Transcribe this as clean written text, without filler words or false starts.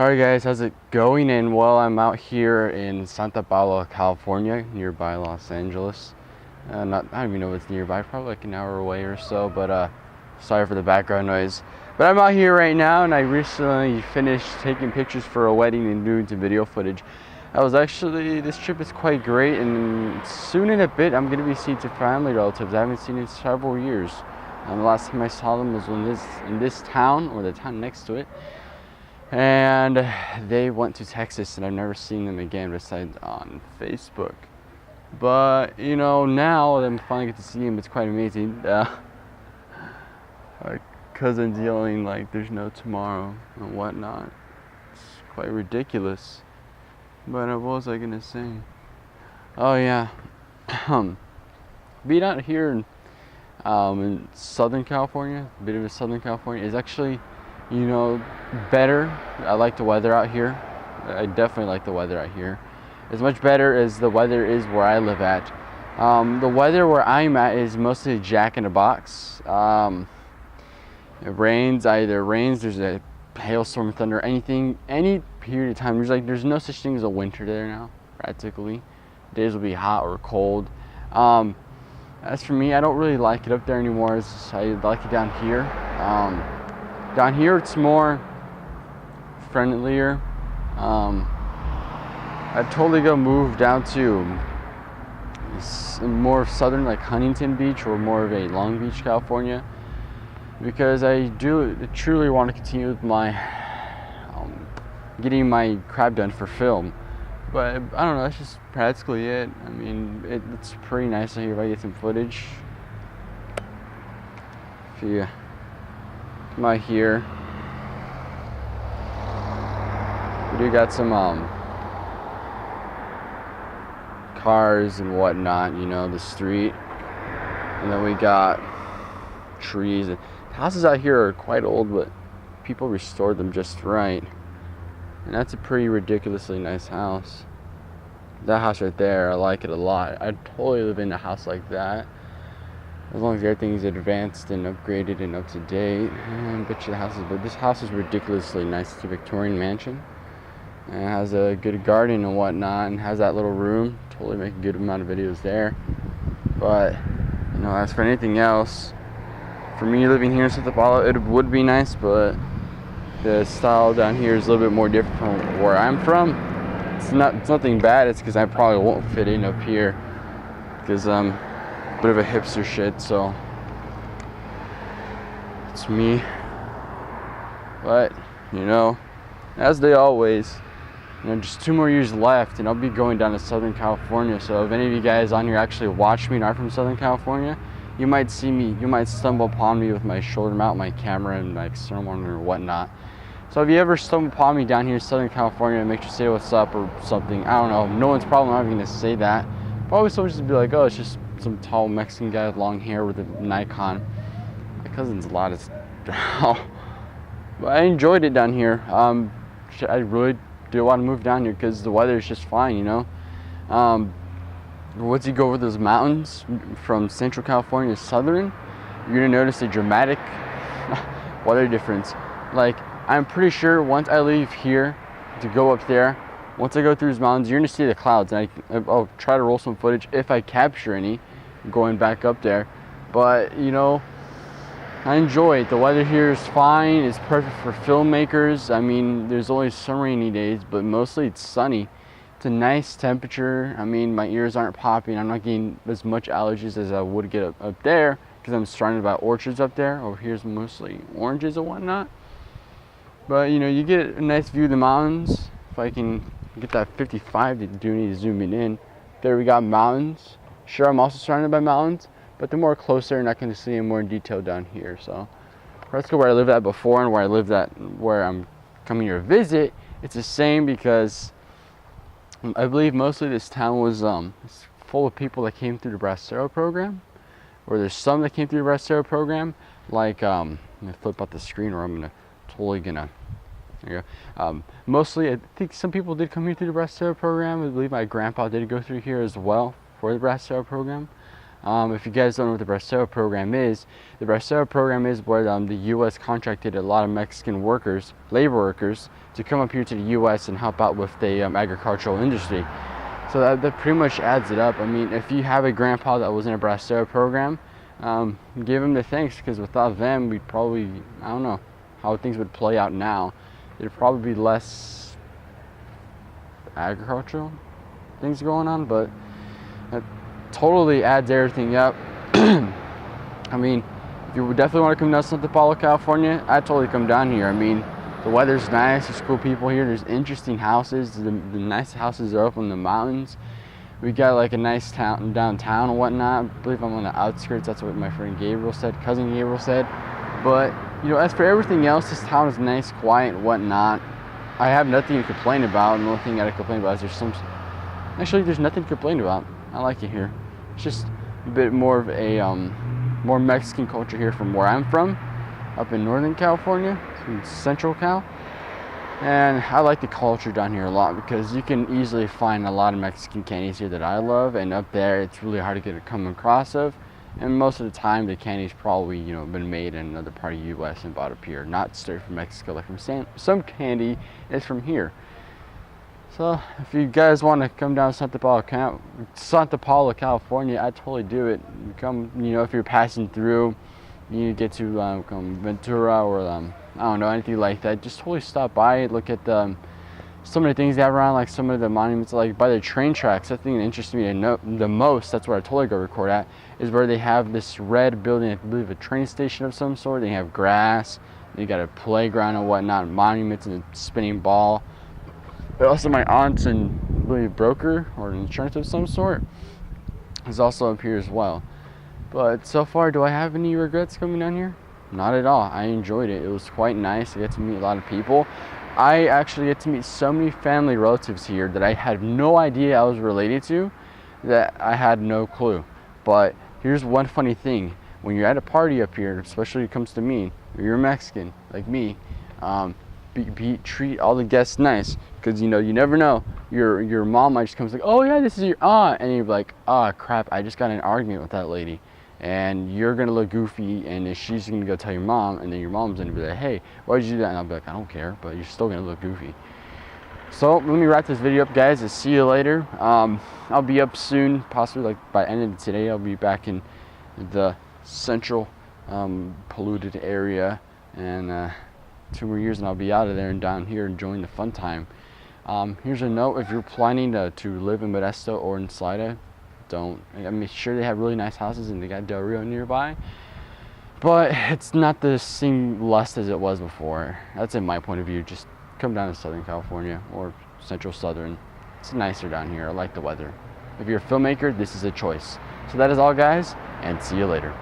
Alright guys, how's it going? And well, I'm out here in Santa Paula, California, nearby Los Angeles. I don't even know what's nearby, probably like an hour away or so, but sorry for the background noise. But I'm out here right now, and I recently finished taking pictures for a wedding and doing some video footage. This trip is quite great, and soon in a bit I'm going to be seeing some family relatives I haven't seen in several years. The last time I saw them was in this town, or the town next to it. And they went to Texas, and I've never seen them again besides on Facebook. But you know, now that I'm finally get to see them, it's quite amazing. My cousin's yelling like there's no tomorrow and whatnot. It's quite ridiculous. But what was I gonna say? Oh yeah, being out here in Southern California, a bit of a Southern California, is actually, you know, better. I like the weather out here. I definitely like the weather out here. As much better as the weather is where I live at. The weather where I'm at is mostly Jack in the Box. It rains, there's a hailstorm, thunder, anything, any period of time. There's no such thing as a winter there now, practically. Days will be hot or cold. As for me, I don't really like it up there anymore. I like it down here. Down here it's more friendlier. I'd totally go move down to more southern, like Huntington Beach, or more of a Long Beach, California, because I do truly want to continue with my getting my crap done for film. But I don't know, that's just practically it. I mean, it's pretty nice out here if I get some footage. If you come out here, we do got some cars and whatnot, you know, the street, and then we got trees. And houses out here are quite old, but people restored them just right, and that's a pretty ridiculously nice house. That house right there, I like it a lot. I'd totally live in a house like that, as long as everything's advanced and upgraded and up to date. I bet you this house is ridiculously nice. It's a Victorian mansion, and it has a good garden and whatnot, and has that little room. Totally make a good amount of videos there. But you know, as for anything else, for me living here in Santa Paula, it would be nice, but the style down here is a little bit more different from where I'm from. It's nothing bad. It's because I probably won't fit in up here, because I'm a bit of a hipster shit. So it's me. But you know, as they always, you know, just 2 more years left, and I'll be going down to Southern California. So if any of you guys on here actually watch me and are from Southern California, you might see me, you might stumble upon me with my shoulder mount, my camera, and my external monitor or whatnot. So if you ever stumble upon me down here in Southern California, make sure to say what's up or something. I don't know, no one's probably not even gonna say that. Probably someone just be like, oh, it's just some tall Mexican guy with long hair with a Nikon. My cousin's a lot of stuff. But I enjoyed it down here. I really do want to move down here because the weather is just fine, you know. Once you go over those mountains from Central California to Southern, you're gonna notice a dramatic weather difference. Like, I'm pretty sure once I leave here to go up there, once I go through these mountains, you're gonna see the clouds, and I'll try to roll some footage if I capture any going back up there. But you know, I enjoy it. The weather here is fine. It's perfect for filmmakers. I mean, there's always some rainy days, but mostly it's sunny. It's a nice temperature. I mean, my ears aren't popping. I'm not getting as much allergies as I would get up there, because I'm surrounded by orchards up there. Over here is mostly oranges and whatnot. But you know, you get a nice view of the mountains. If I can get that 55, they do need to zoom it in. There we got mountains. Sure, I'm also surrounded by mountains, but they're more closer, and I can see them more in detail down here. So let's go where I lived at before and where I'm coming here to visit. It's the same, because I believe mostly this town was it's full of people that came through the Bracero program, or there's some that came through the Bracero program. Like, let me flip out the screen, or I'm there you go. Mostly, I think some people did come here through the Bracero program. I believe my grandpa did go through here as well for the Bracero program. If you guys don't know what the Bracero program is, the Bracero program is where the U.S. contracted a lot of Mexican workers, labor workers, to come up here to the U.S. and help out with the agricultural industry. So that pretty much adds it up. I mean, if you have a grandpa that was in a Bracero program, give him the thanks, because without them, we'd probably, I don't know how things would play out now. There'd probably be less agricultural things going on, but that totally adds everything up. I mean, if you would definitely want to come down to Santa Paula, California, I'd totally come down here. I mean, the weather's nice, there's cool people here, there's interesting houses, the nice houses are up in the mountains. We got like a nice town downtown and whatnot. I believe I'm on the outskirts, that's what my friend Gabriel said, cousin Gabriel said. But, you know, as for everything else, this town is nice, quiet, and whatnot. I have nothing to complain about, and the only thing I gotta complain about is there's nothing to complain about. I like it here. It's just a bit more of a, more Mexican culture here from where I'm from, up in Northern California, in Central Cal. And I like the culture down here a lot, because you can easily find a lot of Mexican candies here that I love, and up there it's really hard to come across of. And most of the time the candy's probably, you know, been made in another part of the U.S. and bought up here, not straight from Mexico. Like from some candy is from here. So if you guys want to come down to Santa Paula, California, I'd totally do it. Come, you know, if you're passing through, you get to Ventura or I don't know, anything like that, just totally stop by, look at some of the things they have around, like some of the monuments, like by the train tracks. The thing that interests me the most, that's where I totally go record at, is where they have this red building, I believe a train station of some sort. They have grass, they got a playground and whatnot, monuments and a spinning ball. But also my aunt's and I believe broker or an insurance of some sort is also up here as well. But so far, do I have any regrets coming down here? Not at all. I enjoyed it. It was quite nice. I get to meet a lot of people. I actually get to meet so many family relatives here that I had no idea I was related to, that I had no clue. But here's one funny thing. When you're at a party up here, especially when it comes to me, if you're Mexican like me, treat all the guests nice, because you know, you never know, your mom might just come like, oh yeah, this is your aunt, and you're like, ah, crap, I just got in an argument with that lady, and you're gonna look goofy, and then she's gonna go tell your mom, and then your mom's gonna be like, hey, why did you do that? And I'll be like, I don't care, but you're still gonna look goofy. So let me wrap this video up, guys. I'll see you later. I'll be up soon, possibly like by end of today. I'll be back in the central polluted area, and 2 more years and I'll be out of there and down here enjoying the fun time. Here's a note: if you're planning to live in Modesto or in Salida, I mean, sure, they have really nice houses and they got Del Rio nearby, but it's not the same lust as it was before. That's in my point of view. Just come down to Southern California or Central Southern. It's nicer down here. I like the weather. If you're a filmmaker, this is a choice. So that is all, guys, and see you later.